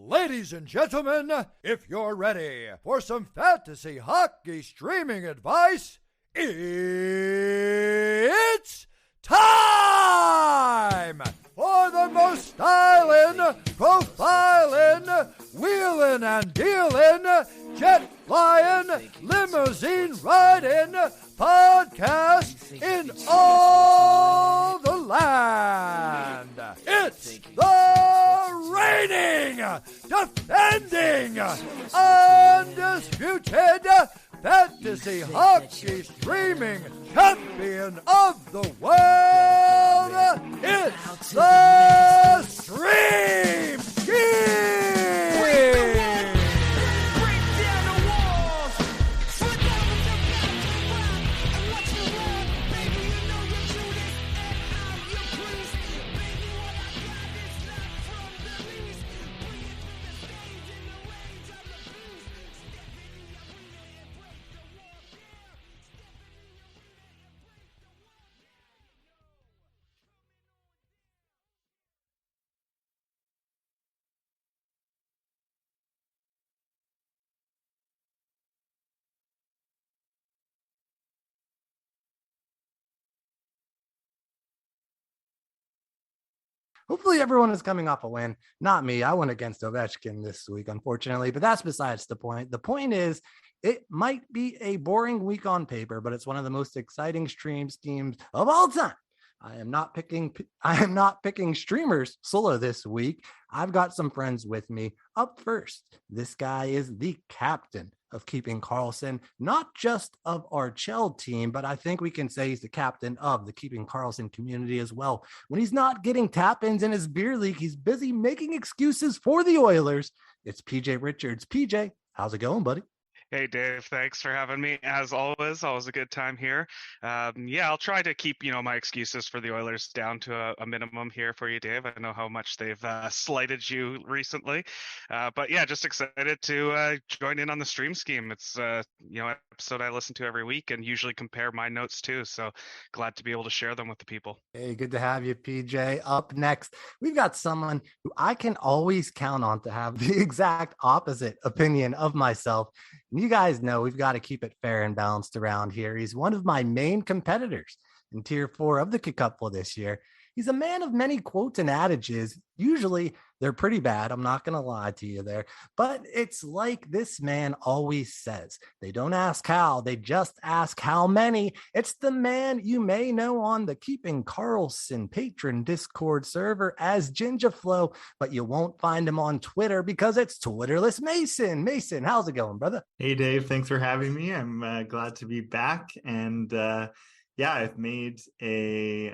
Ladies and gentlemen, if you're ready for some fantasy hockey streaming advice, it's time for the most styling, profiling, wheeling and dealing, jet flying, limousine riding podcast in all the land. It's the reigning, defending, undisputed fantasy hockey streaming champion of the world. It's the Stream King. Hopefully everyone is coming off a win. Not me. I went against Ovechkin this week, unfortunately, but that's besides the point. The point is, it might be a boring week on paper, but it's one of the most exciting stream schemes of all time. I am not picking streamers solo this week. I've got some friends with me. Up first, this guy is the captain of Keeping Karlsson, not just of our Chell team, but I think we can say he's the captain of the Keeping Karlsson community as well. When he's not getting tap-ins in his beer league, he's busy making excuses for the Oilers. It's PJ Richards. PJ, how's it going, buddy? Hey, Dave, thanks for having me. As always a good time here. I'll try to keep, my excuses for the Oilers down to a minimum here for you, Dave. I know how much they've slighted you recently. Just excited to join in on the stream scheme. It's, episode I listen to every week and usually compare my notes too. So glad to be able to share them with the people. Hey, good to have you, PJ. Up next, we've got someone who I can always count on to have the exact opposite opinion of myself. You guys know we've got to keep it fair and balanced around here. He's one of my main competitors in Tier 4 of the Kickupful this year. He's a man of many quotes and adages. Usually they're pretty bad. I'm not going to lie to you there. But it's like this man always says. They don't ask how. They just ask how many. It's the man you may know on the Keeping Karlsson patron Discord server as Gingerflow, but you won't find him on Twitter because it's Twitterless Mason. Mason, how's it going, brother? Hey, Dave. Thanks for having me. I'm glad to be back. And I've made a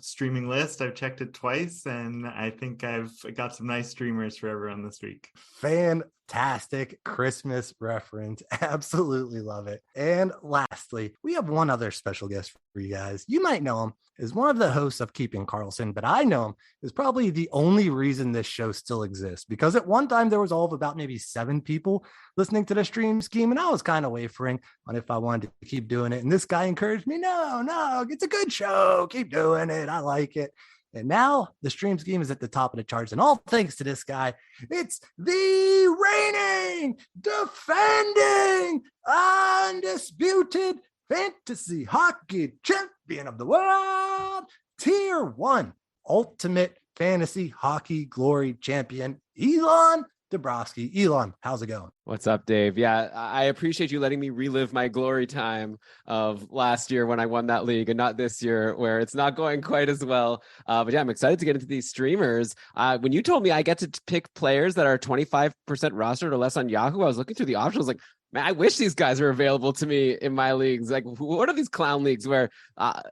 streaming list. I've checked it twice, and I think I've got some nice streamers for everyone this week. Fantastic Christmas reference. Absolutely love it. And lastly, we have one other special guest for you guys. You might know him as one of the hosts of Keeping Karlsson, but I know him as probably the only reason this show still exists, because at one time there was all of about maybe 7 people listening to the stream scheme, and I was kind of wavering on if I wanted to keep doing it. And this guy encouraged me, no, it's a good show. Keep doing it. I like it. And now the stream scheme is at the top of the charts. And all thanks to this guy, it's the reigning, defending, undisputed fantasy hockey champion of the world, Tier 1 Ultimate Fantasy Hockey Glory Champion, Elon Dabrowski. Elon, how's it going? What's up, Dave? Yeah, I appreciate you letting me relive my glory time of last year when I won that league and not this year where it's not going quite as well. I'm excited to get into these streamers. When you told me I get to pick players that are 25% rostered or less on Yahoo, I was looking through the options. I was like, man, I wish these guys were available to me in my leagues. Like, what are these clown leagues where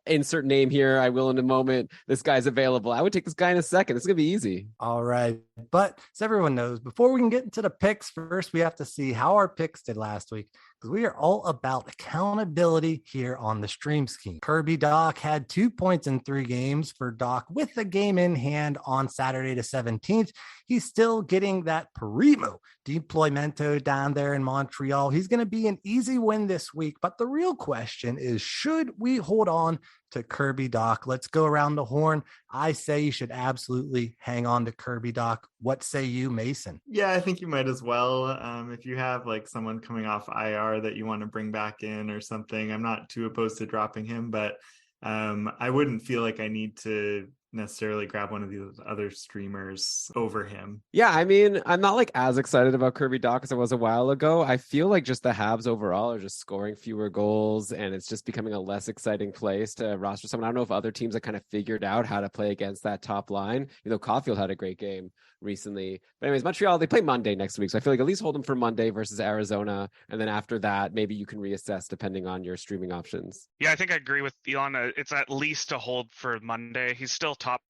insert name here, I will in a moment, this guy's available? I would take this guy in a second. It's going to be easy. All right. But as everyone knows, before we can get into the picks, first we have to see how our picks did last week, because we are all about accountability here on the stream scheme. Kirby Doc had 2 points in 3 games for Doc with the game in hand on Saturday the 17th. He's still getting that primo deploymento down there in Montreal. He's going to be an easy win this week. But the real question is, should we hold on to Kirby Dach. Let's go around the horn. I say you should absolutely hang on to Kirby Dach. What say you, Mason? Yeah, I think you might as well. If you have like someone coming off IR that you want to bring back in or something, I'm not too opposed to dropping him, but I wouldn't feel like I need to necessarily grab one of these other streamers over him. Yeah, I mean, I'm not like as excited about Kirby Dach as I was a while ago. I feel like just the Habs overall are just scoring fewer goals, and it's just becoming a less exciting place to roster someone. I don't know if other teams have kind of figured out how to play against that top line. You know, Caulfield had a great game recently. But anyways, Montreal, they play Monday next week. So I feel like at least hold them for Monday versus Arizona. And then after that, maybe you can reassess depending on your streaming options. Yeah, I think I agree with Elon. It's at least a hold for Monday. He's still top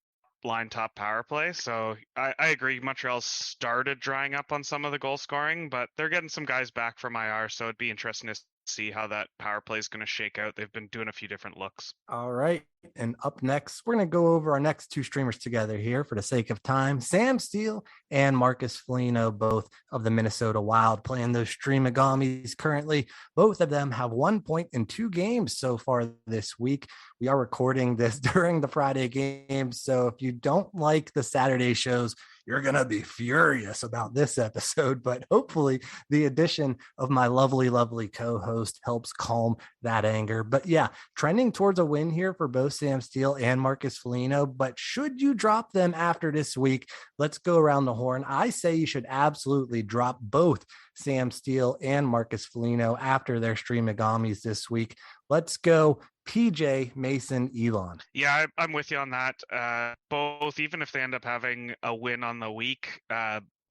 power play. So I agree. Montreal started drying up on some of the goal scoring, but they're getting some guys back from IR. So it'd be interesting to see how that power play is going to shake out. They've been doing a few different looks. All right. And up next, we're going to go over our next two streamers together here for the sake of time. Sam Steele and Marcus Foligno, both of the Minnesota Wild, playing those Streamigamis currently. Both of them have 1 point in 2 games so far this week. We are recording this during the Friday games. So if you don't like the Saturday shows, you're going to be furious about this episode, but hopefully the addition of my lovely, lovely co-host helps calm that anger. But yeah, trending towards a win here for both Sam Steele and Marcus Foligno. But should you drop them after this week? Let's go around the horn. I say you should absolutely drop both Sam Steele and Marcus Foligno after their Streamigamis this week. Let's go PJ, Mason, Elon. Yeah, I'm with you on that. Both, even if they end up having a win on the week,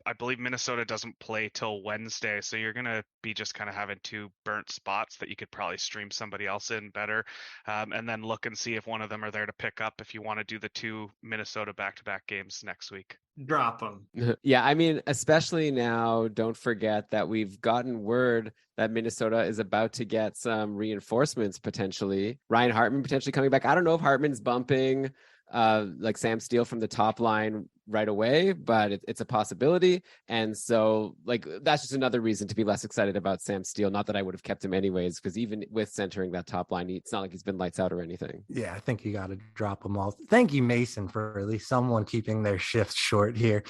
I believe Minnesota doesn't play till Wednesday, so you're going to be just kind of having 2 burnt spots that you could probably stream somebody else in better, and then look and see if one of them are there to pick up if you want to do the 2 Minnesota back-to-back games next week. Drop them. Yeah, I mean, especially now, don't forget that we've gotten word that Minnesota is about to get some reinforcements potentially. Ryan Hartman potentially coming back. I don't know if Hartman's bumping like Sam Steele from the top line right away, but it's a possibility. And so like that's just another reason to be less excited about Sam Steele. Not that I would have kept him anyways, because even with centering that top line, it's not like he's been lights out or anything. Yeah, I think you got to drop them all. Thank you, Mason, for at least someone keeping their shifts short here.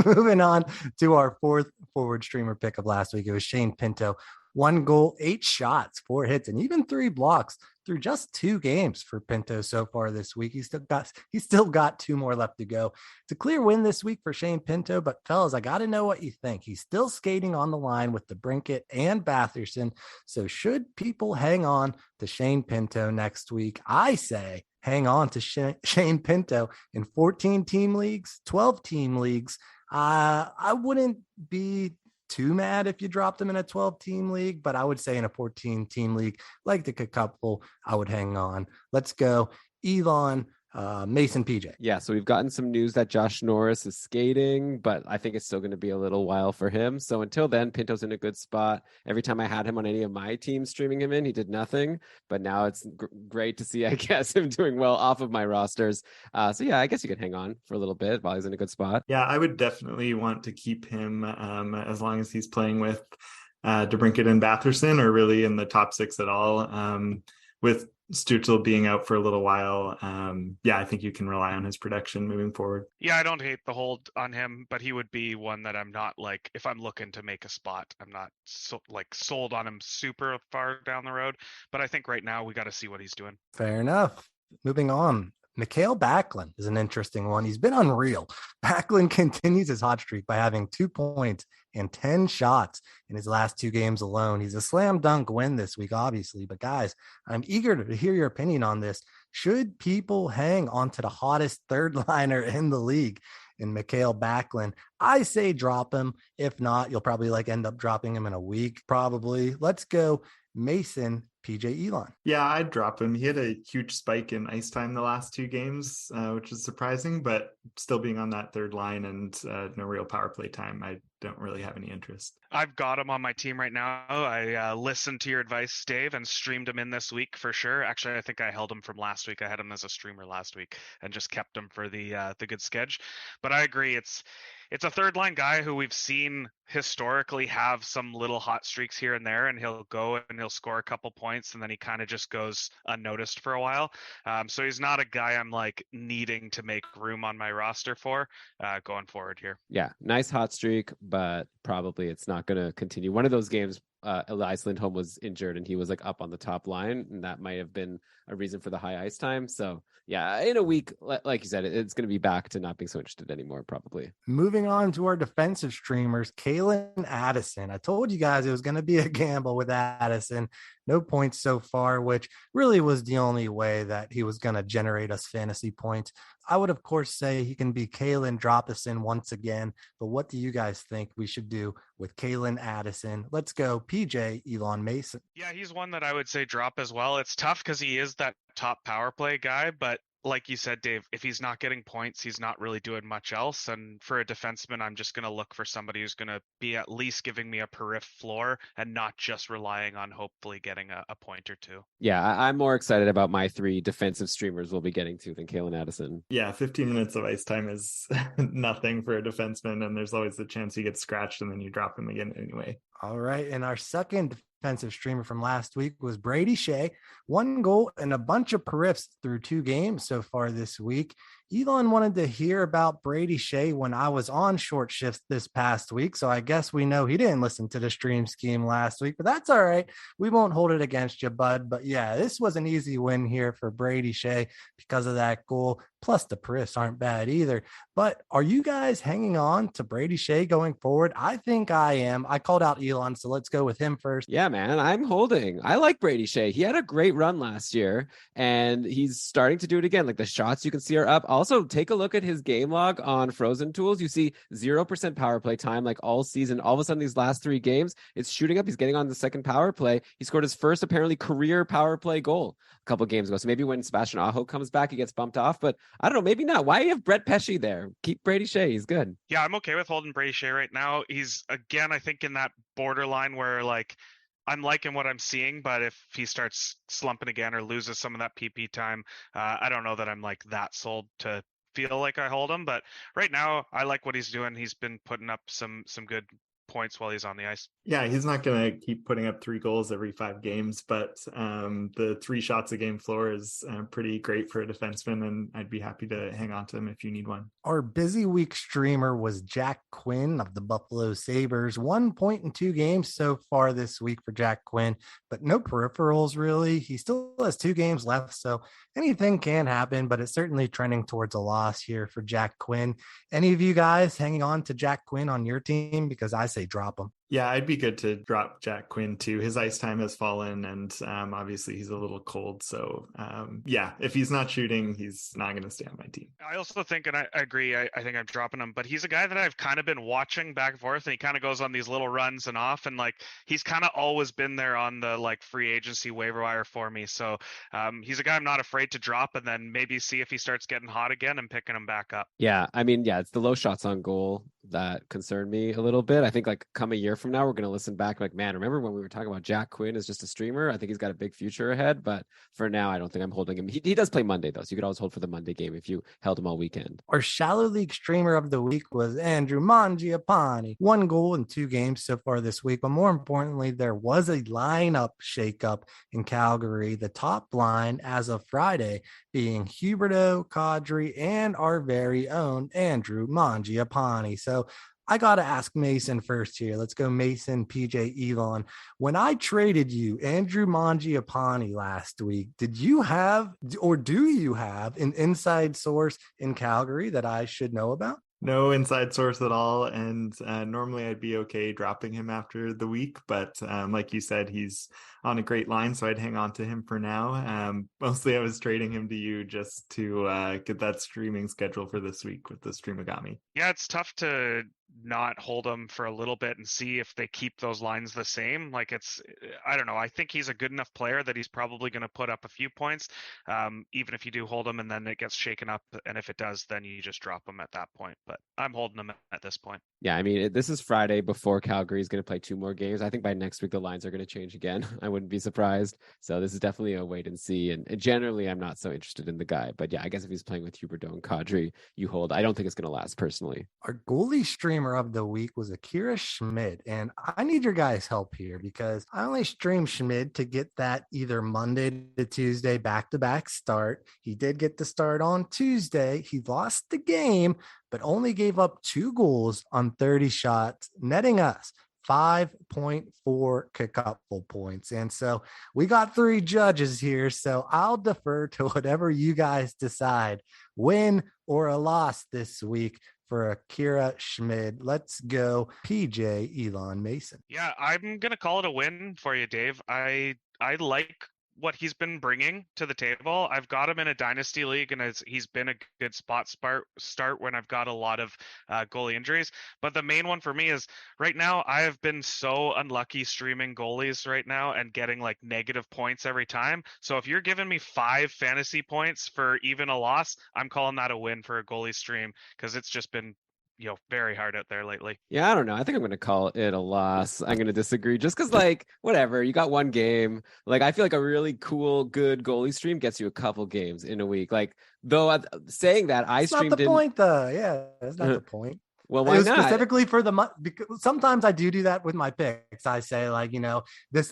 Moving on to our 4th forward streamer pick of last week. It was Shane Pinto. 1 goal, 8 shots, 4 hits, and even 3 blocks through just 2 games for Pinto so far this week. He's still got 2 more left to go. It's a clear win this week for Shane Pinto, but fellas, I got to know what you think. He's still skating on the line with DeBrincat and Batherson. So should people hang on to Shane Pinto next week? I say hang on to Shane Pinto in 14-team leagues, 12-team leagues. I wouldn't be too mad if you dropped them in a 12-team league, but I would say in a 14-team league, like the couple, I would hang on. Let's go. Elon, Mason, PJ. Yeah, so we've gotten some news that Josh Norris is skating, but I think it's still going to be a little while for him. So until then, Pinto's in a good spot. Every time I had him on any of my teams streaming him in, he did nothing. But now it's great to see, I guess, him doing well off of my rosters. So yeah, I guess you could hang on for a little bit while he's in a good spot. Yeah, I would definitely want to keep him as long as he's playing with DeBrincat and Batherson, or really in the top 6 at all. With Stützle being out for a little while, I think you can rely on his production moving forward. Yeah, I don't hate the hold on him, but he would be one that I'm not like, if I'm looking to make a spot, I'm not sold on him super far down the road. But I think right now we got to see what he's doing. Fair enough. Moving on. Mikael Backlund is an interesting one. He's been unreal. Backlund continues his hot streak by having 2 points and 10 shots in his last 2 games alone. He's a slam dunk win this week, obviously. But guys, I'm eager to hear your opinion on this. Should people hang on to the hottest third liner in the league in Mikael Backlund? I say drop him. If not, you'll probably end up dropping him in a week, probably. Let's go Mason, PJ, Elon. Yeah, I'd drop him. He had a huge spike in ice time the last 2 games, which is surprising, but still being on that third line and no real power play time, I don't really have any interest. I've got him on my team right now. I listened to your advice, Dave, and streamed him in this week for sure. Actually, I think I held him from last week. I had him as a streamer last week and just kept him for the good sketch. But I agree, it's a third line guy who we've seen historically have some little hot streaks here and there, and he'll go and he'll score a couple points and then he kind of just goes unnoticed for a while. So he's not a guy I'm like needing to make room on my roster for going forward here. Yeah, nice hot streak, but probably it's not going to continue. One of those games, Elias Lindholm was injured and he was like up on the top line, and that might have been a reason for the high ice time. So yeah, in a week, like you said, it's going to be back to not being so interested anymore, probably. Moving on to our defensive streamers, Kalen Addison. I told you guys it was going to be a gamble with Addison. No points so far, which really was the only way that he was going to generate us fantasy points. I would, of course, say he can be Kalen Dropison once again, but what do you guys think we should do with Kalen Addison? Let's go, PJ Elon Mason. Yeah, he's one that I would say drop as well. It's tough because he is that top power play guy, but like you said, Dave, if he's not getting points, he's not really doing much else. And for a defenseman, I'm just going to look for somebody who's going to be at least giving me a perif floor and not just relying on hopefully getting a point or two. Yeah, I'm more excited about my 3 defensive streamers we'll be getting to than Kalen Addison. Yeah, 15 minutes of ice time is nothing for a defenseman, and there's always the chance he gets scratched and then you drop him again anyway. All right. And our second defensive streamer from last week was Brady Shea. 1 goal and a bunch of periffs through 2 games so far this week. Elon wanted to hear about Brady Shea when I was on short shifts this past week. So I guess we know he didn't listen to the stream scheme last week, but that's all right. We won't hold it against you, bud. But yeah, this was an easy win here for Brady Shea because of that goal. Plus the periffs aren't bad either. But are you guys hanging on to Brady Shea going forward? I think I am. I called out Elon, so let's go with him first. Yeah, man, I'm holding. I like Brady Shea. He had a great run last year, and he's starting to do it again. Like the shots you can see are up. Also, take a look at his game log on Frozen Tools. You see 0% power play time like all season. All of a sudden, these last 3 games, it's shooting up. He's getting on the second power play. He scored his first apparently career power play goal a couple games ago. So maybe when Sebastian Aho comes back, he gets bumped off. But I don't know, maybe not. Why you have Brett Pesce there? Keep Brady Shea. He's good. Yeah, I'm okay with holding Brady Shea right now. He's, again, I think in that borderline where like I'm liking what I'm seeing, but if he starts slumping again or loses some of that PP time, I don't know that I'm like that sold to feel like I hold him. But right now, I like what he's doing. He's been putting up some good points while he's on the ice. Yeah, he's not going to keep putting up 3 goals every 5 games, but the 3 shots a game floor is pretty great for a defenseman, and I'd be happy to hang on to him if you need one. Our busy week streamer was Jack Quinn of the Buffalo Sabres. 1 point in 2 games so far this week for Jack Quinn, but no peripherals really. He still has 2 games left, so anything can happen, but it's certainly trending towards a loss here for Jack Quinn. Any of you guys hanging on to Jack Quinn on your team? Because I say drop him. Yeah, I'd be good to drop Jack Quinn too. His ice time has fallen, and obviously he's a little cold. So yeah, if he's not shooting, he's not going to stay on my team. I also think, and I agree, I think I'm dropping him, but he's a guy that I've kind of been watching back and forth, and he kind of goes on these little runs and off, and like he's kind of always been there on the like free agency waiver wire for me. So he's a guy I'm not afraid to drop, and then maybe see if he starts getting hot again and picking him back up. Yeah, I mean, yeah, it's the low shots on goal that concerned me a little bit. I think like come a year from now, we're going to listen back like, man, remember when we were talking about Jack Quinn as just a streamer? I think he's got a big future ahead, but for now, I don't think I'm holding him. He does play Monday though, so you could always hold for the Monday game if you held him all weekend. Our shallow league streamer of the week was Andrew Mangiapane. 1 goal in 2 games so far this week, but more importantly, there was a lineup shakeup in Calgary. The top line as of Friday being Huberdeau, Kadri, and our very own Andrew Mangiapane. So I got to ask Mason first here. Let's go Mason, PJ, Elon. When I traded you Andrew Mangiapane last week, did you have or do you have an inside source in Calgary that I should know about? No inside source at all, and normally I'd be okay dropping him after the week, but like you said, he's on a great line, so I'd hang on to him for now. Mostly I was trading him to you just to get that streaming schedule for this week with the Streamagami. Yeah, it's tough to not hold him for a little bit and see if they keep those lines the same. Like I don't know. I think he's a good enough player that he's probably going to put up a few points, even if you do hold him and then it gets shaken up. And if it does, then you just drop him at that point. But I'm holding him at this point. Yeah, I mean, this is Friday before Calgary is going to play 2 more games. I think by next week, the lines are going to change again. I wouldn't be surprised. So this is definitely a wait and see. And generally, I'm not so interested in the guy. But yeah, I guess if he's playing with Huberdeau and Kadri, you hold. I don't think it's going to last personally. Our goalie streamer of the week was Akira Schmid. And I need your guys' help here because I only streamed Schmid to get that either Monday to Tuesday back-to-back start. He did get the start on Tuesday. He lost the game, but only gave up 2 goals on 30 shots, netting us 5.4 kick-up points. And so we got 3 judges here, so I'll defer to whatever you guys decide, win or a loss this week for Akira Schmid. Let's go, PJ Elon Mason. Yeah, I'm going to call it a win for you, Dave. I like what he's been bringing to the table. I've got him in a dynasty league, and he's been a good start when I've got a lot of goalie injuries. But the main one for me is right now, I have been so unlucky streaming goalies right now and getting like negative points every time. So if you're giving me 5 fantasy points for even a loss, I'm calling that a win for a goalie stream because it's just been very hard out there lately. Yeah, I don't know. I think I'm going to call it a loss. I'm going to disagree just because, like, whatever. You got 1 game. Like, I feel like a really cool, good goalie stream gets you a couple games in a week. Like, though, saying that, I streamed. Not the point, though. Yeah, that's not the point. Well, why not? Specifically for the month, because sometimes I do that with my picks. I say, like,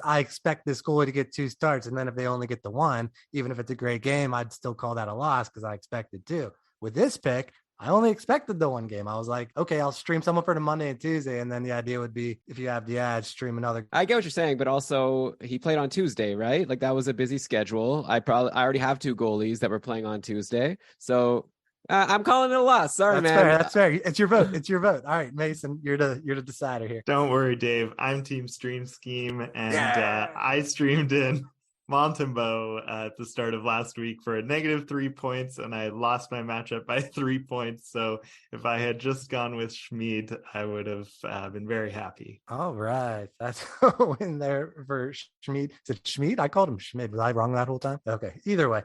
I expect this goalie to get 2 starts, and then if they only get the 1, even if it's a great game, I'd still call that a loss because I expected 2. With this pick, I only expected the 1 game. I was like, okay, I'll stream someone for the Monday and Tuesday. And then the idea would be if you have the ad, stream another. I get what you're saying, but also he played on Tuesday, right? Like that was a busy schedule. I already have 2 goalies that were playing on Tuesday. So I'm calling it a loss. Sorry, man. That's fair. It's your vote. It's your vote. All right, Mason, you're the decider here. Don't worry, Dave. I'm team stream scheme. And I streamed in Montembeault at the start of last week for a negative 3 points, and I lost my matchup by 3 points. So if I had just gone with Schmid, I would have been very happy. All right. That's a win there for Schmid. Is it Schmid? I called him Schmid. Was I wrong that whole time? Okay. Either way,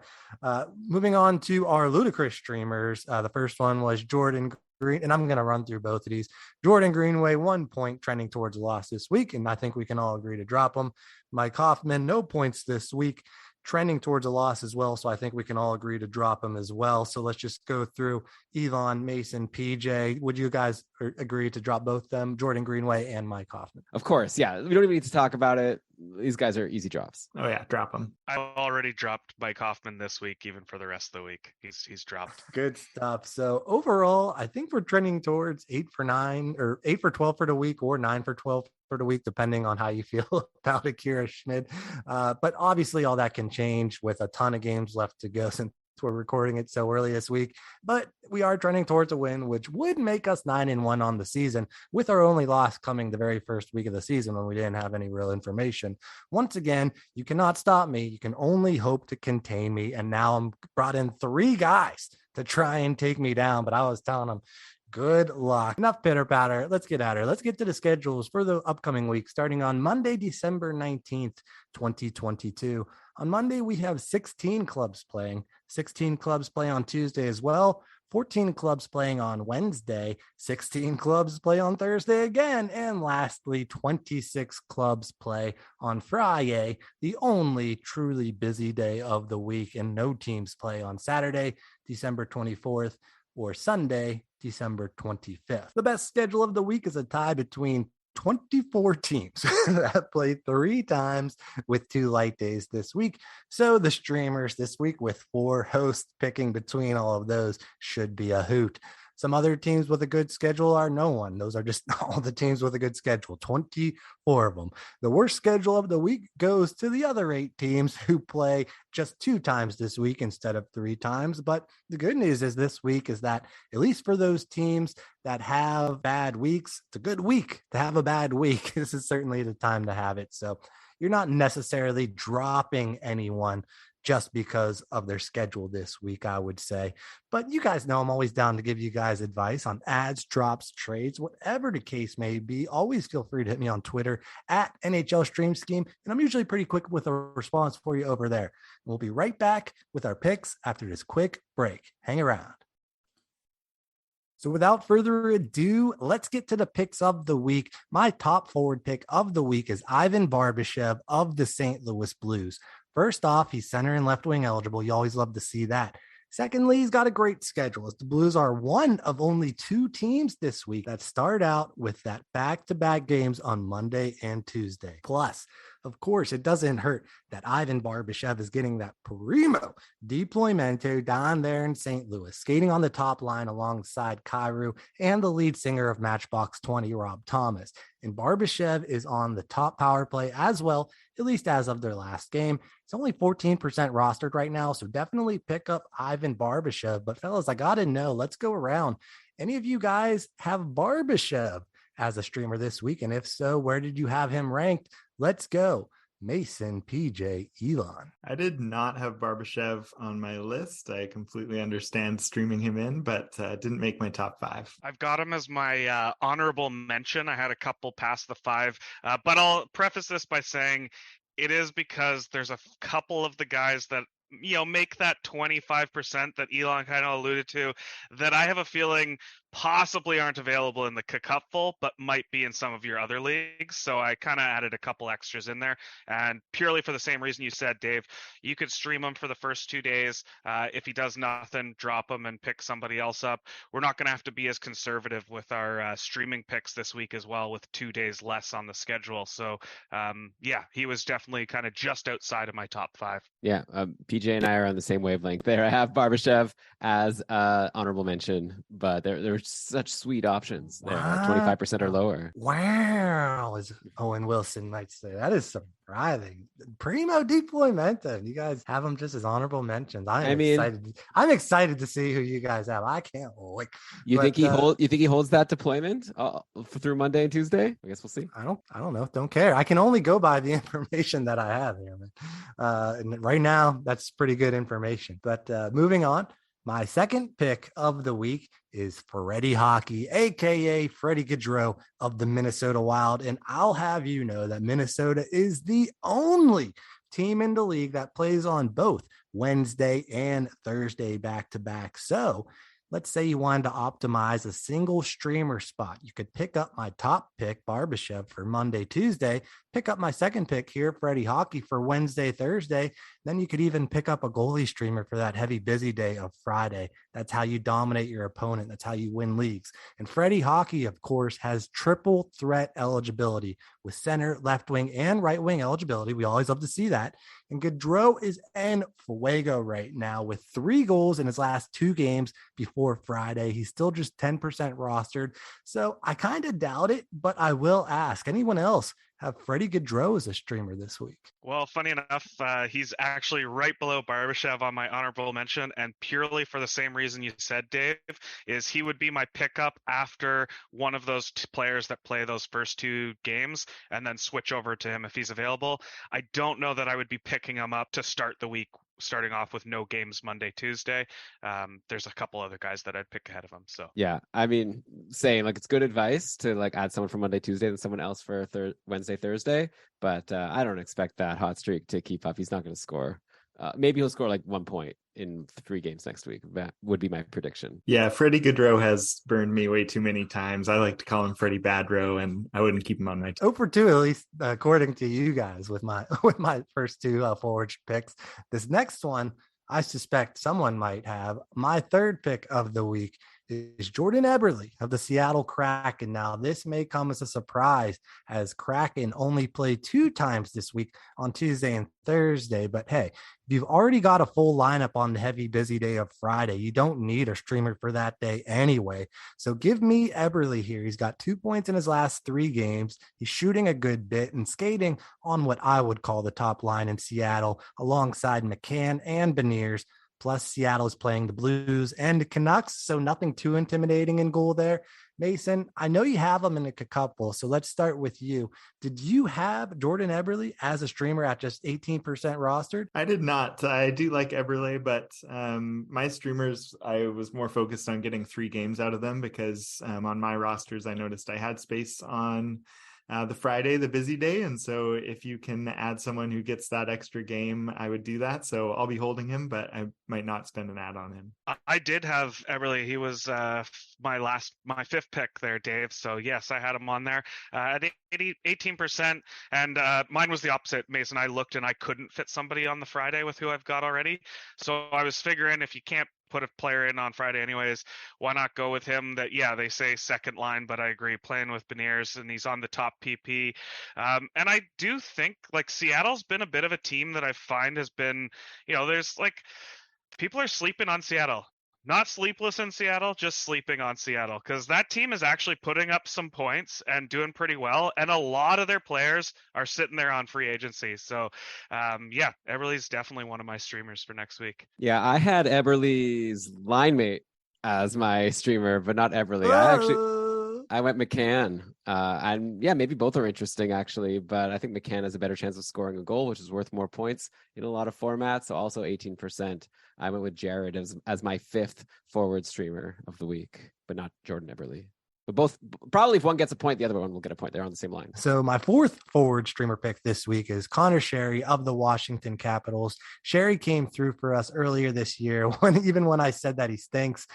moving on to our ludicrous streamers. The first one was Jordan Green, and I'm going to run through both of these. Jordan Greenway, 1 point, trending towards a loss this week, and I think we can all agree to drop him. Mike Hoffman, no points this week, trending towards a loss as well, so I think we can all agree to drop him as well. So let's just go through Elon, Mason, PJ. Would you guys agree to drop both them, Jordan Greenway and Mike Hoffman? Of course, yeah. We don't even need to talk about it. These guys are easy drops. Oh yeah, drop them. I've already dropped Mike Hoffman this week, even for the rest of the week. He's dropped. Good stuff. So overall, I think we're trending towards 8 for 9 or 8 for 12 for the week, or 9 for 12 for the week, depending on how you feel about Akira Schmid. But obviously all that can change with a ton of games left to go since we're recording it so early this week. But we are trending towards a win, which would make us 9-1 on the season, with our only loss coming the very first week of the season when we didn't have any real information. Once again, you cannot stop me. You can only hope to contain me. And now I'm brought in 3 guys to try and take me down. But I was telling them, good luck. Enough pitter patter. Let's get out of here. Let's get to the schedules for the upcoming week, starting on Monday, December 19th, 2022. On Monday, we have 16 clubs playing. 16 clubs play on Tuesday as well. 14 clubs playing on Wednesday. 16 clubs play on Thursday again. And lastly, 26 clubs play on Friday, the only truly busy day of the week. And no teams play on Saturday, December 24th, or Sunday, December 25th. The best schedule of the week is a tie between 24 teams that played 3 times with 2 light days this week. So the streamers this week, with 4 hosts picking between all of those, should be a hoot. Some other teams with a good schedule are no one. Those are just all the teams with a good schedule, 24 of them. The worst schedule of the week goes to the other 8 teams who play just 2 times this week instead of 3 times. But the good news is this week is that, at least for those teams that have bad weeks, it's a good week to have a bad week. This is certainly the time to have it. So you're not necessarily dropping anyone just because of their schedule this week, I would say. But you guys know I'm always down to give you guys advice on ads, drops, trades, whatever the case may be. Always feel free to hit me on Twitter at NHL Stream Scheme, and I'm usually pretty quick with a response for you over there. We'll be right back with our picks after this quick break. Hang around. So without further ado, let's get to the picks of the week. My top forward pick of the week is Ivan Barbashev of the St. Louis Blues. First off, he's center and left wing eligible. You always love to see that. Secondly, he's got a great schedule, as the Blues are one of only 2 teams this week that start out with that back-to-back games on Monday and Tuesday. Plus, of course, it doesn't hurt that Ivan Barbashev is getting that primo deploymento down there in St. Louis, skating on the top line alongside Kyrou and the lead singer of Matchbox 20, Rob Thomas. And Barbashev is on the top power play as well, at least as of their last game. It's only 14% rostered right now, so definitely pick up Ivan Barbashev. But fellas, I got to know, let's go around. Any of you guys have Barbashev as a streamer this week? And if so, where did you have him ranked? Let's go. Mason, PJ, Elon. I did not have Barbashev on my list. I completely understand streaming him in, but didn't make my top 5. I've got him as my honorable mention. I had a couple past the 5, but I'll preface this by saying it is because there's a couple of the guys that make that 25% that Elon kind of alluded to that I have a feeling possibly aren't available in the Cupful, but might be in some of your other leagues. So I kind of added a couple extras in there, and purely for the same reason you said, Dave, you could stream him for the first 2 days. If he does nothing, drop him and pick somebody else up. We're not going to have to be as conservative with our streaming picks this week as well, with 2 days less on the schedule. So he was definitely kind of just outside of my top 5. Yeah, PJ and I are on the same wavelength there. I have Barbashev as honorable mention, but there are such sweet options there, 25% or lower. Wow, as Owen Wilson might say. That is surprising. Primo deploymento. You guys have them just as honorable mentions. I'm excited to see who you guys have. I can't wait. You think he holds that deployment through Monday and Tuesday? I guess we'll see. I don't know. Don't care. I can only go by the information that I have here, man. And right now, that's pretty good information. But moving on. My second pick of the week is Freddie Hockey, a.k.a. Freddie Gaudreau of the Minnesota Wild. And I'll have you know that Minnesota is the only team in the league that plays on both Wednesday and Thursday back-to-back. So let's say you wanted to optimize a single streamer spot. You could pick up my top pick, Barbashev, for Monday, Tuesday, pick up my second pick here, Freddie Hockey, for Wednesday, Thursday. Then you could even pick up a goalie streamer for that heavy, busy day of Friday. That's how you dominate your opponent. That's how you win leagues. And Freddie Hockey, of course, has triple threat eligibility with center, left wing, and right wing eligibility. We always love to see that. And Gaudreau is en fuego right now with 3 goals in his last 2 games before Friday. He's still just 10% rostered. So I kind of doubt it, but I will ask anyone else have Freddie Gaudreau as a streamer this week. Well, funny enough, he's actually right below Barbashev on my honorable mention, and purely for the same reason you said, Dave, is he would be my pickup after one of those players that play those first 2 games and then switch over to him if he's available. I don't know that I would be picking him up to start the week, starting off with no games Monday, Tuesday. There's a couple other guys that I'd pick ahead of him. So yeah, I mean, saying it's good advice to add someone for Monday, Tuesday, and someone else for Wednesday, Thursday. But I don't expect that hot streak to keep up. He's not going to score. Maybe he'll score 1 point in 3 games next week. That would be my prediction. Yeah, Freddie Gaudreau has burned me way too many times. I like to call him Freddie Badrow, and I wouldn't keep him on my team. 0 for 2, at least according to you guys, with my first 2 forward picks. This next one, I suspect someone might have. My third pick of the week is Jordan Eberle of the Seattle Kraken. Now, this may come as a surprise, as Kraken only played 2 times this week on Tuesday and Thursday. But hey, if you've already got a full lineup on the heavy, busy day of Friday, you don't need a streamer for that day anyway. So give me Eberle here. He's got 2 points in his last 3 games. He's shooting a good bit and skating on what I would call the top line in Seattle, alongside McCann and Beniers. Plus, Seattle is playing the Blues and the Canucks, so nothing too intimidating in goal there. Mason, I know you have them in a couple, so let's start with you. Did you have Jordan Eberle as a streamer at just 18% rostered? I did not. I do like Eberle, but my streamers, I was more focused on getting 3 games out of them because on my rosters, I noticed I had space on the Friday, the busy day. And so if you can add someone who gets that extra game, I would do that. So I'll be holding him, but I might not spend an ad on him. I did have Eberle. He was my fifth pick there, Dave. So yes, I had him on there at 18%. And mine was the opposite, Mason. I looked and I couldn't fit somebody on the Friday with who I've got already. So I was figuring if you can't put a player in on Friday anyways, why not go with him? That, yeah, they say second line, but I agree, playing with Beniers, and he's on the top PP. And I do think like Seattle's been a bit of a team that I find has been, there's like people are sleeping on Seattle. Not sleepless in Seattle, just sleeping on Seattle, because that team is actually putting up some points and doing pretty well. And a lot of their players are sitting there on free agency. So, Eberle's definitely one of my streamers for next week. Yeah, I had Eberle's line mate as my streamer, but not Eberle. I went McCann. And yeah, maybe both are interesting actually, but I think McCann has a better chance of scoring a goal, which is worth more points in a lot of formats. So also 18%. I went with Jared as my 5th forward streamer of the week, but not Jordan Eberle. But both, probably if one gets a point, the other one will get a point. They're on the same line. So my 4th forward streamer pick this week is Connor Sherry of the Washington Capitals. Sherry came through for us earlier this year even when I said that he stinks.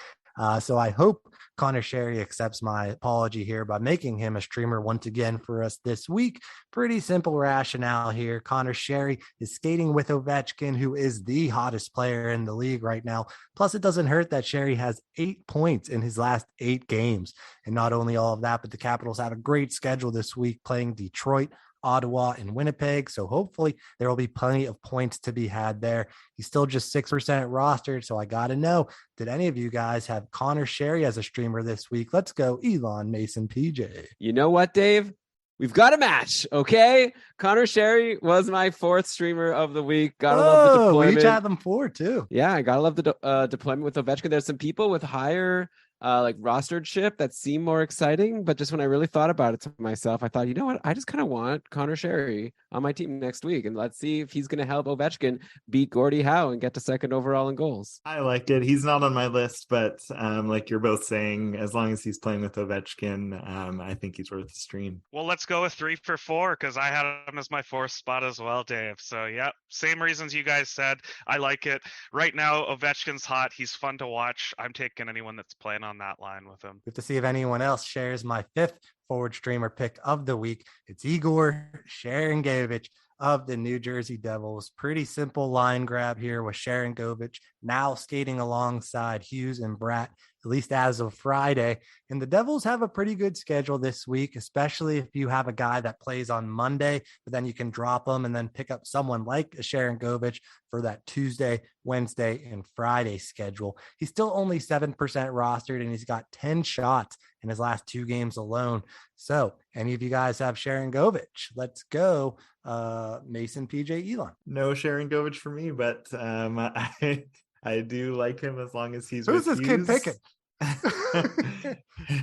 So I hope Connor Sherry accepts my apology here by making him a streamer once again for us this week. Pretty simple rationale here. Connor Sherry is skating with Ovechkin, who is the hottest player in the league right now. Plus, it doesn't hurt that Sherry has 8 points in his last 8 games. And not only all of that, but the Capitals have a great schedule this week playing Detroit, Ottawa, and Winnipeg. So hopefully there will be plenty of points to be had there. He's still just 6% rostered. So I got to know, did any of you guys have Connor Sherry as a streamer this week? Let's go, Elon, Mason, PJ. You know what, Dave? We've got a match, okay? Connor Sherry was my 4th streamer of the week. Gotta love the deployment. We each had them 4 too. Yeah, I gotta love the deployment with Ovechkin. There's some people with higher rostered ship that seem more exciting, but just when I really thought about it to myself, I thought, you know what? I just kind of want Connor Sherry on my team next week, and let's see if he's going to help Ovechkin beat Gordie Howe and get to 2nd overall in goals. I liked it. He's not on my list, but like you're both saying, as long as he's playing with Ovechkin, I think he's worth the stream. Well, let's go with 3 for 4 because I had him as my 4th spot as well, Dave. So yeah, same reasons you guys said. I like it. Right now, Ovechkin's hot. He's fun to watch. I'm taking anyone that's playing on that line with him. Good to see if anyone else shares my 5th forward streamer pick of the week. It's Igor Sharangovich of the New Jersey Devils. Pretty simple line grab here with Sharangovich now skating alongside Hughes and Bratt, at least as of Friday. And the Devils have a pretty good schedule this week, especially if you have a guy that plays on Monday, but then you can drop him and then pick up someone like a Sharangovich for that Tuesday, Wednesday, and Friday schedule. He's still only 7% rostered, and he's got 10 shots in his last 2 games alone. So any of you guys have Sharangovich? Let's go. Mason, PJ, Elon. No Sharangovich for me, but I do like him as long as he's Who's with this Hughes. kid picking?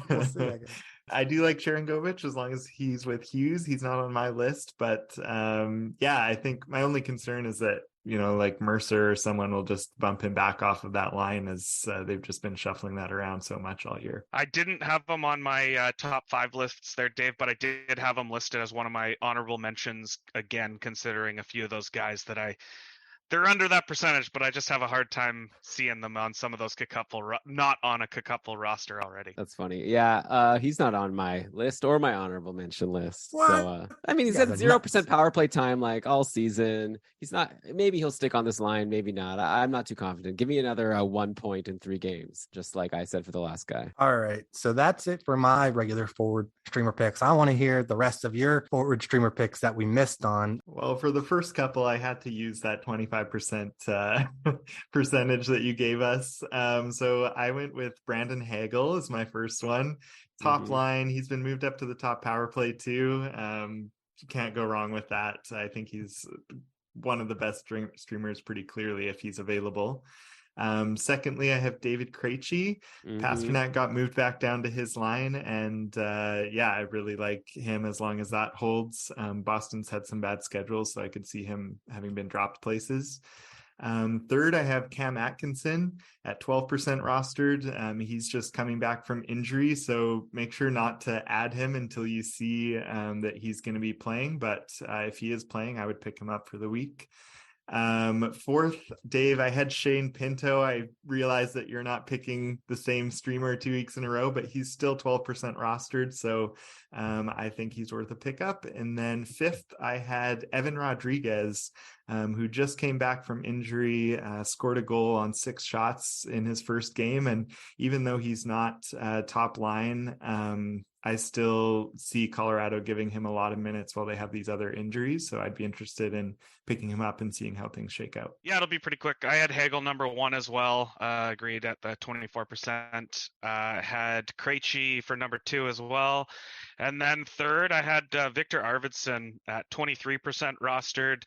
We'll see, I guess. I do like Sharangovich as long as he's with Hughes. He's not on my list, but I think my only concern is that, like Mercer or someone will just bump him back off of that line as they've just been shuffling that around so much all year. I didn't have him on my top 5 lists there, Dave, but I did have him listed as one of my honorable mentions, again, considering a few of those guys that they're under that percentage, but I just have a hard time seeing them on some of those not on a couple roster already. That's funny. Yeah, he's not on my list or my honorable mention list. What? So, he's at 0% power play time like all season. He's not. Maybe he'll stick on this line. Maybe not. I'm not too confident. Give me another 1 point in 3 games, just like I said for the last guy. All right, so that's it for my regular forward streamer picks. I want to hear the rest of your forward streamer picks that we missed on. Well, for the first couple, I had to use that 25% percentage that you gave us. So I went with Brandon Hagel as my first one. Top line, he's been moved up to the top power play too. You can't go wrong with that. I think he's one of the best streamers pretty clearly if he's available. Secondly, I have David Krejci. Pasternak got moved back down to his line, and I really like him as long as that holds. Boston's had some bad schedules, so I could see him having been dropped places. Third, I have Cam Atkinson at 12% rostered. He's just coming back from injury, so make sure not to add him until you see that he's going to be playing. But if he is playing, I would pick him up for the week. Fourth, Dave, I had Shane Pinto. I realized that you're not picking the same streamer 2 weeks in a row, but he's still 12% rostered, so I think he's worth a pickup. And then fifth, I had Evan Rodriguez, who just came back from injury, scored a goal on 6 shots in his first game, and even though he's not top line, I still see Colorado giving him a lot of minutes while they have these other injuries. So I'd be interested in picking him up and seeing how things shake out. Yeah, it'll be pretty quick. I had Hagel number 1 as well. Agreed at the 24%. Had Krejci for number 2 as well. And then third, I had Victor Arvidsson at 23% rostered.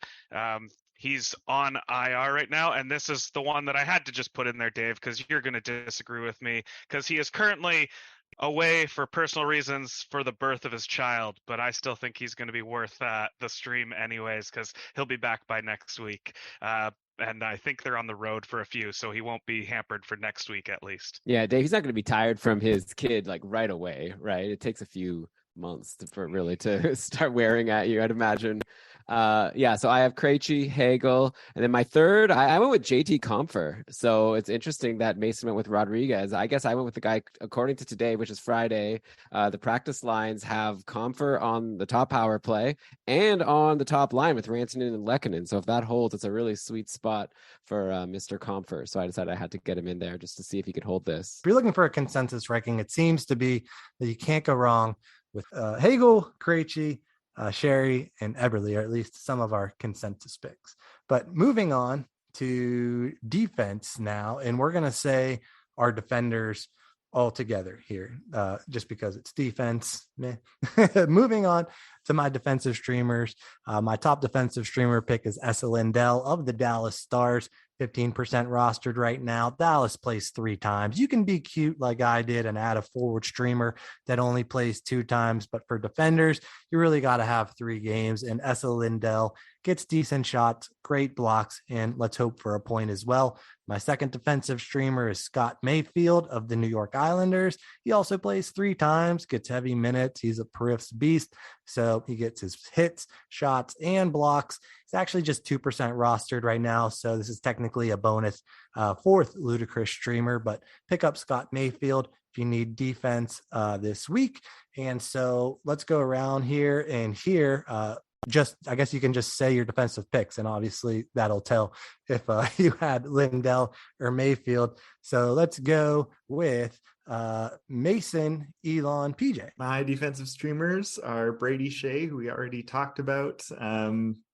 He's on IR right now, and this is the one that I had to just put in there, Dave, because you're going to disagree with me, because he is currently away for personal reasons for the birth of his child, but I still think he's going to be worth the stream anyways, because he'll be back by next week. And I think they're on the road for a few, so he won't be hampered for next week at least. Yeah, Dave, he's not going to be tired from his kid like right away, right? It takes a few months for really to start wearing at you, I'd imagine. So I have Krejci, Hagel, and then my third, I went with JT Compher. So it's interesting that Mason went with Rodriguez. I guess I went with the guy, according to today, which is Friday, the practice lines have Compher on the top power play and on the top line with Rantanen and Lehkonen. So if that holds, it's a really sweet spot for Mr. Compher. So I decided I had to get him in there just to see if he could hold this. If you're looking for a consensus ranking, it seems to be that you can't go wrong with Hagel, Krejci, Sherry, and Eberle, or at least some of our consensus picks. But moving on to defense now, and we're going to say our defenders all together here, just because it's defense. Moving on to my defensive streamers. My top defensive streamer pick is Esa Lindell of the Dallas Stars, 15% rostered right now. Dallas plays 3 times. You can be cute like I did and add a forward streamer that only plays 2 times. But for defenders, you really got to have 3 games. And Esa Lindell gets decent shots, great blocks, and let's hope for a point as well. My second defensive streamer is Scott Mayfield of the New York Islanders. He also plays 3 times, gets heavy minutes. He's a Periff's beast. So he gets his hits, shots, and blocks. It's actually just 2% rostered right now, so this is technically a bonus fourth ludicrous streamer, but pick up Scott Mayfield if you need defense this week. And so let's go around here and here. I guess you can just say your defensive picks, and obviously that'll tell if you had Lindell or Mayfield. So let's go with Mason, Elon, PJ. My defensive streamers are Brady Shea, who we already talked about.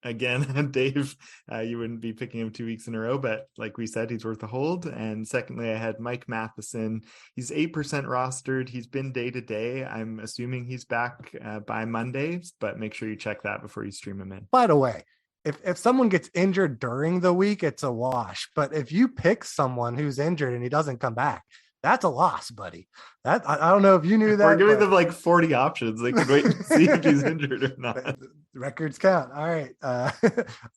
Again, Dave, you wouldn't be picking him 2 weeks in a row, but like we said, he's worth a hold. And secondly, I had Mike Matheson. He's 8% rostered. He's been day to day. I'm assuming he's back by Monday, but make sure you check that before you stream him in. By the way, if someone gets injured during the week, it's a wash. But if you pick someone who's injured and he doesn't come back, that's a loss, buddy. That I don't know if you knew that. We're giving them like 40 options. They can wait and see if he's injured or not. Records count. All right.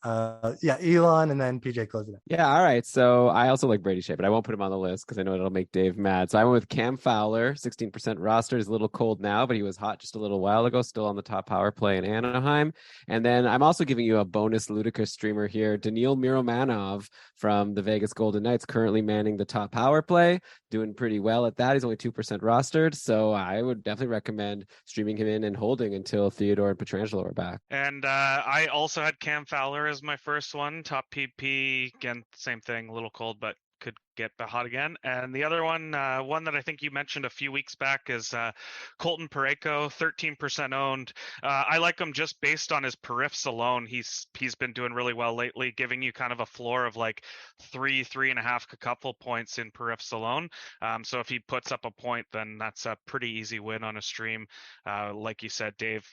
Elon and then PJ closing it. Yeah, all right. So I also like Brady Shea, but I won't put him on the list because I know it'll make Dave mad. So I went with Cam Fowler, 16% roster. He's a little cold now, but he was hot just a little while ago, still on the top power play in Anaheim. And then I'm also giving you a bonus ludicrous streamer here, Daniil Miromanov from the Vegas Golden Knights, currently manning the top power play, doing pretty well at that. He's only 2% rostered. So I would definitely recommend streaming him in and holding until Theodore and Pietrangelo are back. And I also had Cam Fowler as my first one, top PP. Again, same thing, a little cold, but could get hot again. And the other one that I think you mentioned a few weeks back is Colton Parayko, 13% owned. I like him just based on his periffs alone. He's been doing really well lately, giving you kind of a floor of like 3.5 couple points in periffs alone. So if he puts up a point, then that's a pretty easy win on a stream. Like you said, Dave,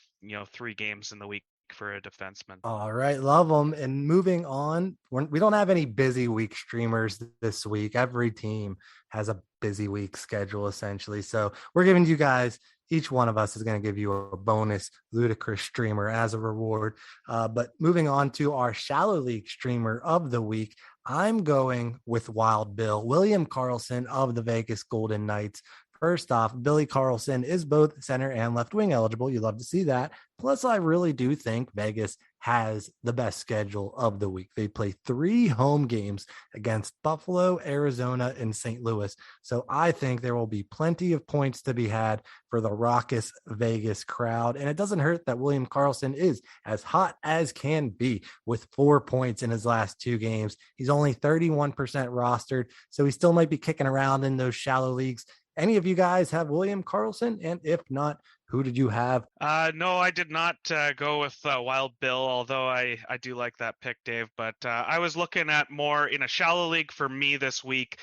3 games in the week for a defenseman. All right, love them. And moving on, we don't have any busy week streamers this week. Every team has a busy week schedule, essentially. So we're giving you guys, each one of us is going to give you a bonus ludicrous streamer as a reward. But moving on to our shallow league streamer of the week, I'm going with Wild Bill, William Karlsson of the Vegas Golden Knights. First off, Billy Karlsson is both center and left wing eligible. You love to see that. Plus, I really do think Vegas has the best schedule of the week. They play 3 home games against Buffalo, Arizona, and St. Louis. So I think there will be plenty of points to be had for the raucous Vegas crowd. And it doesn't hurt that William Karlsson is as hot as can be with 4 points in his last 2 games. He's only 31% rostered, so he still might be kicking around in those shallow leagues. Any of you guys have William Karlsson? And if not, who did you have? No, I did not go with Wild Bill, although I do like that pick, Dave. But I was looking at more in a shallow league for me this week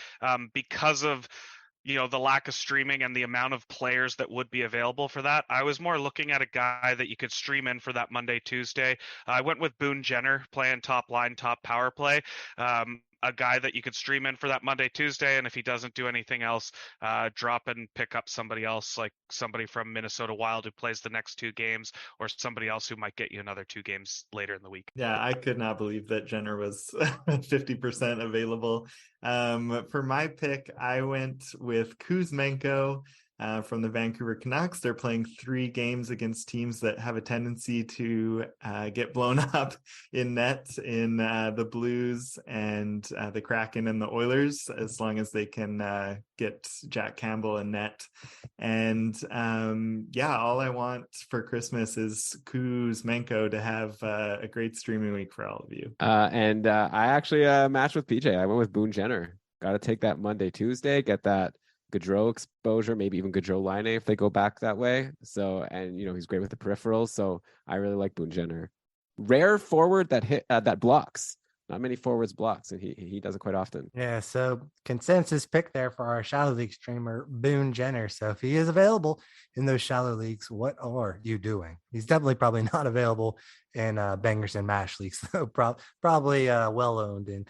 because of the lack of streaming and the amount of players that would be available for that. I was more looking at a guy that you could stream in for that Monday, Tuesday. I went with Boone Jenner playing top line, top power play. A guy that you could stream in for that Monday, Tuesday, and if he doesn't do anything else, drop and pick up somebody else, like somebody from Minnesota Wild who plays the next 2 games, or somebody else who might get you another 2 games later in the week. Yeah, I could not believe that Jenner was 50% available. For my pick, I went with Kuzmenko from the Vancouver Canucks. They're playing 3 games against teams that have a tendency to get blown up in net in the Blues and the Kraken and the Oilers, as long as they can get Jack Campbell in net. And all I want for Christmas is Kuzmenko to have a great streaming week for all of you. And I actually matched with PJ. I went with Boone Jenner. Got to take that Monday, Tuesday, get that Gaudreau exposure, maybe even Gaudreau Line if they go back that way. So, and he's great with the peripherals. So I really like Boone Jenner. Rare forward that blocks. Not many forwards blocks, and he does it quite often. Yeah, so consensus pick there for our shallow league streamer, Boone Jenner. So if he is available in those shallow leagues, what are you doing? He's definitely probably not available in Bangers and Mash leagues, so probably well owned in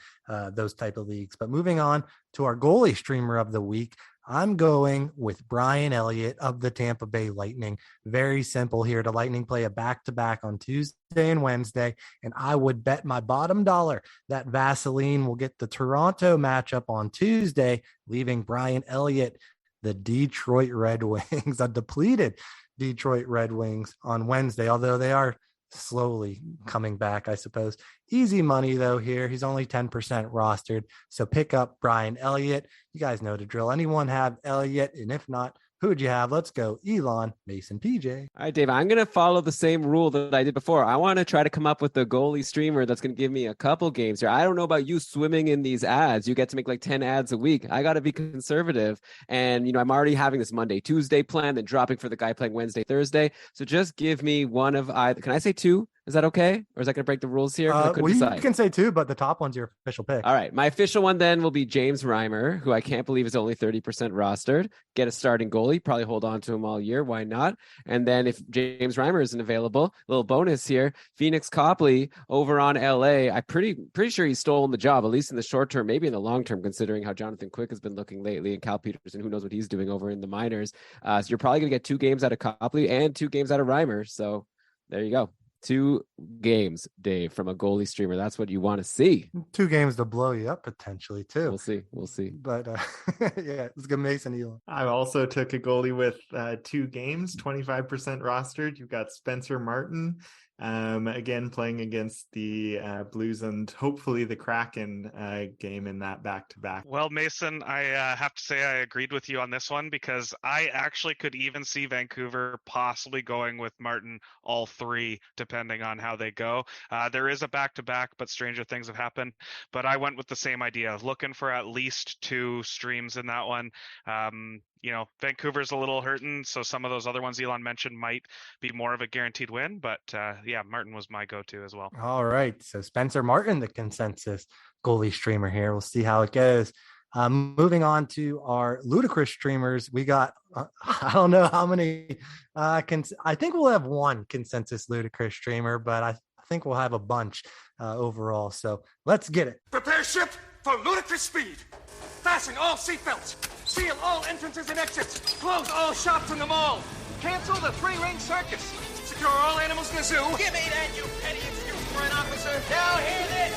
those type of leagues. But moving on to our goalie streamer of the week, I'm going with Brian Elliott of the Tampa Bay Lightning. Very simple here. The Lightning play a back-to-back on Tuesday and Wednesday, and I would bet my bottom dollar that Vaseline will get the Toronto matchup on Tuesday, leaving Brian Elliott, the Detroit Red Wings, a depleted Detroit Red Wings on Wednesday, although they are slowly coming back, I suppose. Easy money, though, here. He's only 10% rostered. So pick up Brian Elliott. You guys know the drill. Anyone have Elliott? And if not, who'd you have? Let's go. Elon, Mason, PJ. All right, Dave, I'm going to follow the same rule that I did before. I want to try to come up with a goalie streamer that's going to give me a couple games here. I don't know about you swimming in these ads. You get to make like 10 ads a week. I got to be conservative. And, I'm already having this Monday, Tuesday plan, then dropping for the guy playing Wednesday, Thursday. So just give me one of either. Can I say 2? Is that okay? Or is that going to break the rules here? You can say 2, but the top one's your official pick. All right. My official one then will be James Reimer, who I can't believe is only 30% rostered. Get a starting goalie. Probably hold on to him all year. Why not? And then if James Reimer isn't available, little bonus here. Phoenix Copley over on LA. I'm pretty sure he's stolen the job, at least in the short term, maybe in the long term, considering how Jonathan Quick has been looking lately, and Cal Peterson, who knows what he's doing over in the minors. So you're probably going to get 2 games out of Copley and 2 games out of Reimer. So there you go. 2 games, Dave, from a goalie streamer. That's what you want to see. 2 games to blow you up potentially too. We'll see. But yeah, let's go Mason Elon. I also took a goalie with 2 games, 25% rostered. You've got Spencer Martin, again playing against the Blues and hopefully the Kraken game in that back-to-back. Well, Mason, I have to say I agreed with you on this one, because I actually could even see Vancouver possibly going with Martin all 3, depending on how they go. There is a back-to-back, but stranger things have happened. But I went with the same idea, looking for at least 2 streams in that one. Vancouver's a little hurting, so some of those other ones Elon mentioned might be more of a guaranteed win. But Martin was my go-to as well. All right. So Spencer Martin, the consensus goalie streamer here. We'll see how it goes. Moving on to our ludicrous streamers, we got I don't know how many. I think we'll have one consensus ludicrous streamer, but I think we'll have a bunch overall. So let's get it. Prepare ship for ludicrous speed. Fasten all seatbelts. Seal all entrances and exits. Close all shops in the mall. Cancel the three-ring circus. Secure all animals in the zoo. Give me that, you petty excuse for an officer. Now hear this.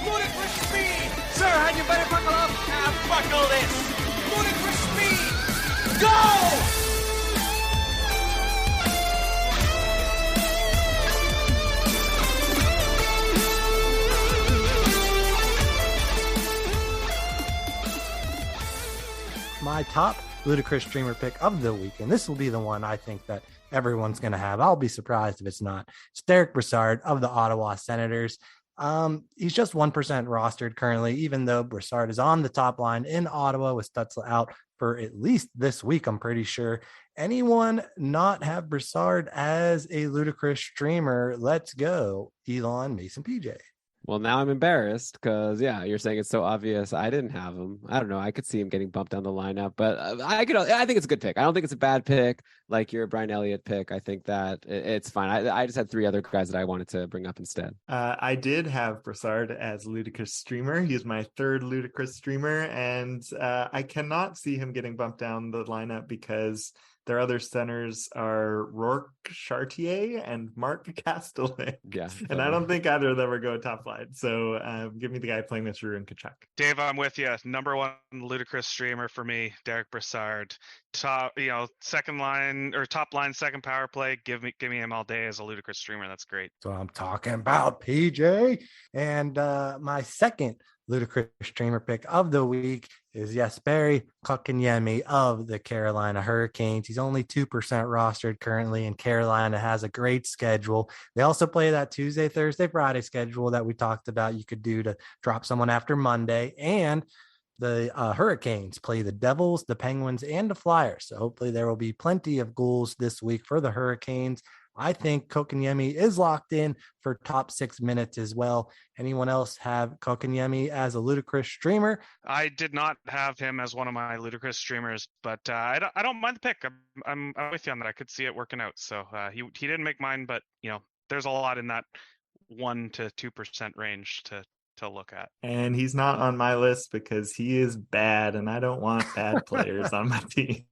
Ludicrous speed. Sir, had you better buckle up? Now buckle this. Ludicrous speed. Go! My top ludicrous streamer pick of the week, and this will be the one I think that everyone's going to have. I'll be surprised if it's not. It's Derek Brassard of the Ottawa Senators. He's just 1% rostered currently, even though Brassard is on the top line in Ottawa with Stützle out for at least this week, I'm pretty sure. Anyone not have Brassard as a ludicrous streamer? Let's go, Elon, Mason, PJ. Well, now I'm embarrassed because, yeah, you're saying it's so obvious. I didn't have him. I don't know. I could see him getting bumped down the lineup, but I think it's a good pick. I don't think it's a bad pick like your Brian Elliott pick. I think that it's fine. I just had three other guys that I wanted to bring up instead. I did have Brassard as ludicrous streamer. He's my third ludicrous streamer, and I cannot see him getting bumped down the lineup because their other centers are Rourke Chartier and Mark Castellan. Yeah. And I don't think either of them are going top line. So give me the guy playing with Rune Tkachuk. Dave, I'm with you. Number one ludicrous streamer for me, Derek Brassard. Second line or top line, second power play. Give me him all day as a ludicrous streamer. That's great. So I'm talking about, PJ. And my second ludicrous streamer pick of the week is Jesperi Kotkaniemi of the Carolina Hurricanes. He's only 2% rostered currently, and Carolina has a great schedule. They also play that Tuesday, Thursday, Friday schedule that we talked about you could do to drop someone after Monday. And the Hurricanes play the Devils, the Penguins, and the Flyers. So hopefully there will be plenty of goals this week for the Hurricanes. I think Kotkaniemi is locked in for top 6 minutes as well. Anyone else have Kotkaniemi as a ludicrous streamer? I did not have him as one of my ludicrous streamers, but I don't mind the pick. I'm with you on that. I could see it working out. So he didn't make mine, but there's a lot in that 1% to 2% range to look at. And he's not on my list because he is bad, and I don't want bad players on my team.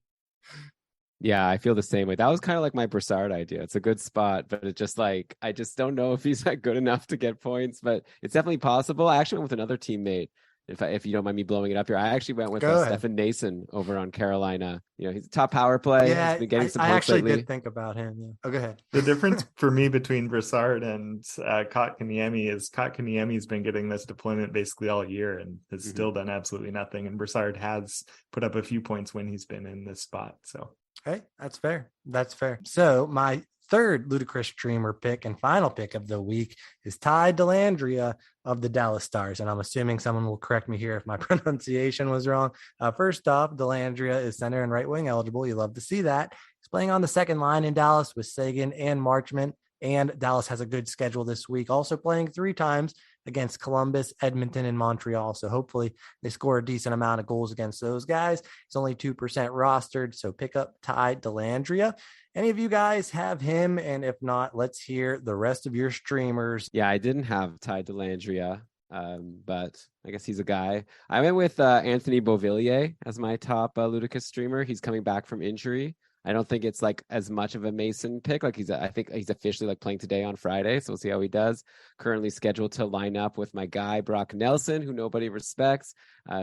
Yeah, I feel the same way. That was kind of like my Brassard idea. It's a good spot, but it just I just don't know if he's good enough to get points, but it's definitely possible. I actually went with another teammate. If you don't mind me blowing it up here, I actually went with Stefan Nason over on Carolina. He's a top power play. Yeah, he's been getting some I points actually lately. did think about him. Yeah. Oh, go ahead. The difference for me between Brassard and Kotkaniemi is Kotkaniemi's been getting this deployment basically all year and has still done absolutely nothing. And Brassard has put up a few points when he's been in this spot. So, hey, that's fair. That's fair. So my third ludicrous streamer pick and final pick of the week is Ty Dellandrea of the Dallas Stars. And I'm assuming someone will correct me here if my pronunciation was wrong. First off, Dellandrea is center and right wing eligible. You love to see that. He's playing on the second line in Dallas with Sagan and Marchment. And Dallas has a good schedule this week, also playing 3 times against Columbus, Edmonton, and Montreal. So hopefully they score a decent amount of goals against those guys. He's only 2% rostered, so pick up Ty Dellandrea. Any of you guys have him? And if not, let's hear the rest of your streamers. Yeah, I didn't have Ty Dellandrea, but I guess he's a guy. I went with Anthony Beauvillier as my top ludicrous streamer. He's coming back from injury. I don't think it's as much of a Mason pick. I think he's officially playing today on Friday, so we'll see how he does. Currently scheduled to line up with my guy Brock Nelson, who nobody respects.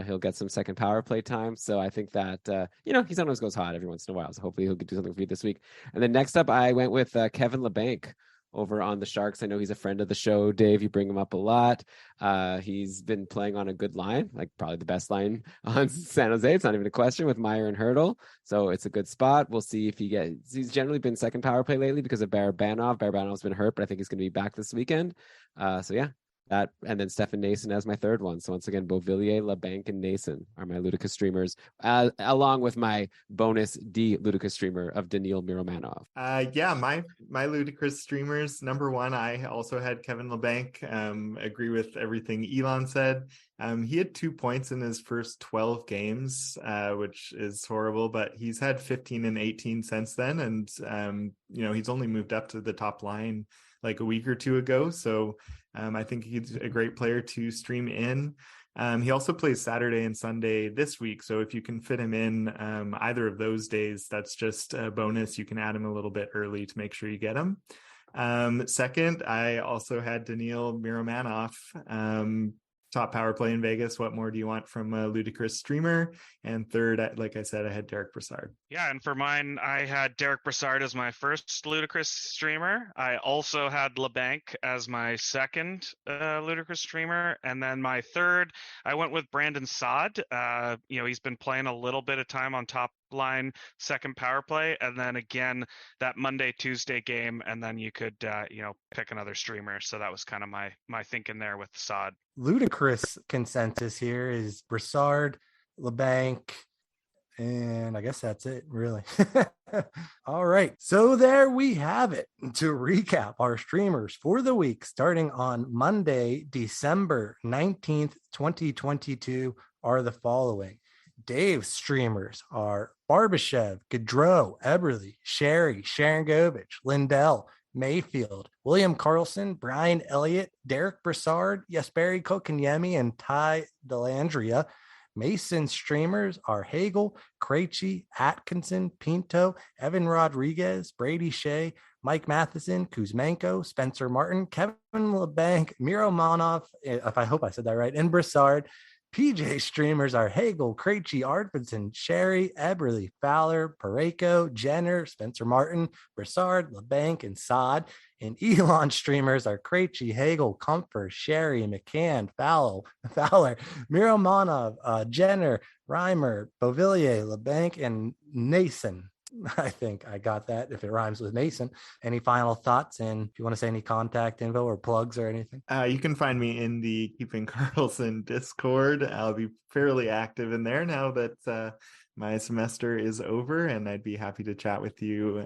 He'll get some second power play time, so I think that he sometimes goes hot every once in a while. So hopefully he'll do something for you this week. And then next up, I went with Kevin Labanc over on the Sharks. I know he's a friend of the show, Dave. You bring him up a lot. He's been playing on a good line, probably the best line on San Jose. It's not even a question with Meyer and Hurdle. So it's a good spot. We'll see if he's generally been second power play lately because of Barabanov. Barabanov's been hurt, but I think he's going to be back this weekend. So yeah, that, and then Stefan Nason as my third one. So once again, Beauvillier, LeBanc, and Nason are my Ludicrous streamers, along with my bonus D Ludicrous streamer of Daniil Miromanov. Yeah, my Ludicrous streamers, number one, I also had Kevin LeBanc. Agree with everything Elon said. He had 2 points in his first 12 games, which is horrible, but he's had 15 and 18 since then. And, he's only moved up to the top line like a week or two ago. So I think he's a great player to stream in. He also plays Saturday and Sunday this week. So if you can fit him in either of those days, that's just a bonus. You can add him a little bit early to make sure you get him. Second, I also had Daniil Miromanov, top power play in Vegas. What more do you want from a Ludicrous streamer? And third, like I said, I had Derek Brassard. Yeah, and for mine, I had Derek Brassard as my first Ludicrous streamer. I also had LeBanc as my second Ludicrous streamer. And then my third, I went with Brandon Saad. He's been playing a little bit of time on top line, second power play, and then again that Monday Tuesday game, and then you could pick another streamer. So that was kind of my thinking there with Saad. Ludicrous consensus here is Brassard, LeBanc, and I guess that's it, really. All right, so there we have it. To recap, our streamers for the week starting on Monday, December 19th, 2022 are the following. Dave's streamers are Barbashev, Gaudreau, Eberle, Sherry, Sharon Govich, Lindell, Mayfield, William Carlson, Brian Elliott, Derek Brassard, Jesperi Kotkaniemi, and Ty Delandria. Mason streamers are Hagel, Krejci, Atkinson, Pinto, Evan Rodriguez, Brady Shea, Mike Matheson, Kuzmenko, Spencer Martin, Kevin LeBanc, Miromanov, I hope I said that right, and Brassard. PJ streamers are Hagel, Krejci, Arvidsson, Sherry, Eberle, Fowler, Pareko, Jenner, Spencer Martin, Brassard, LeBanc, and Saad. And Elon streamers are Krejci, Hagel, Comfort, Sherry, McCann, Fowler, Miromanov, Jenner, Reimer, Beauvillier, LeBanc, and Nason. I think I got that if it rhymes with Mason. Any final thoughts? And if you want to say any contact info or plugs or anything? You can find me in the Keeping Karlsson Discord. I'll be fairly active in there now that my semester is over, and I'd be happy to chat with you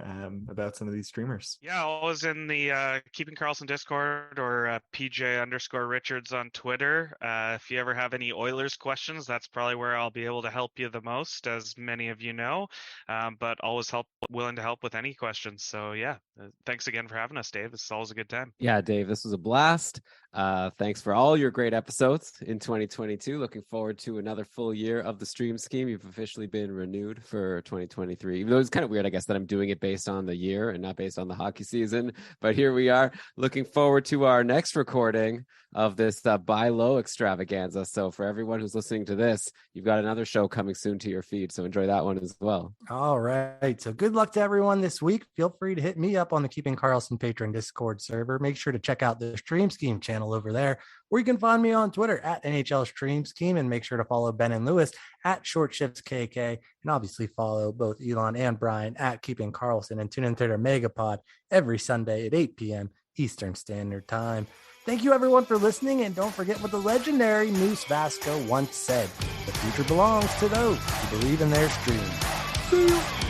about some of these streamers. Yeah, always in the Keeping Karlsson Discord or PJ_Richards on Twitter. If you ever have any Oilers questions, that's probably where I'll be able to help you the most, as many of you know. But always willing to help with any questions. So yeah, thanks again for having us, Dave. It's always a good time. Yeah, Dave, this was a blast. Thanks for all your great episodes in 2022. Looking forward to another full year of the stream scheme. You've officially been renewed for 2023. Even though it's kind of weird, I guess, that I'm doing it based on the year and not based on the hockey season. But here we are, looking forward to our next recording of this Buy Low extravaganza. So for everyone who's listening to this, you've got another show coming soon to your feed. So enjoy that one as well. All right. So good luck to everyone this week. Feel free to hit me up on the Keeping Karlsson Patreon Discord server. Make sure to check out the Stream Scheme channel over there, or you can find me on Twitter at NHL Stream Scheme, and make sure to follow Ben and Lewis at Short Shifts KK, and obviously follow both Elon and Brian at Keeping Karlsson, and tune into their Megapod every Sunday at 8 p.m. Eastern Standard Time. Thank you everyone for listening, and don't forget what the legendary Moose Vasco once said: the future belongs to those who believe in their streams. See you.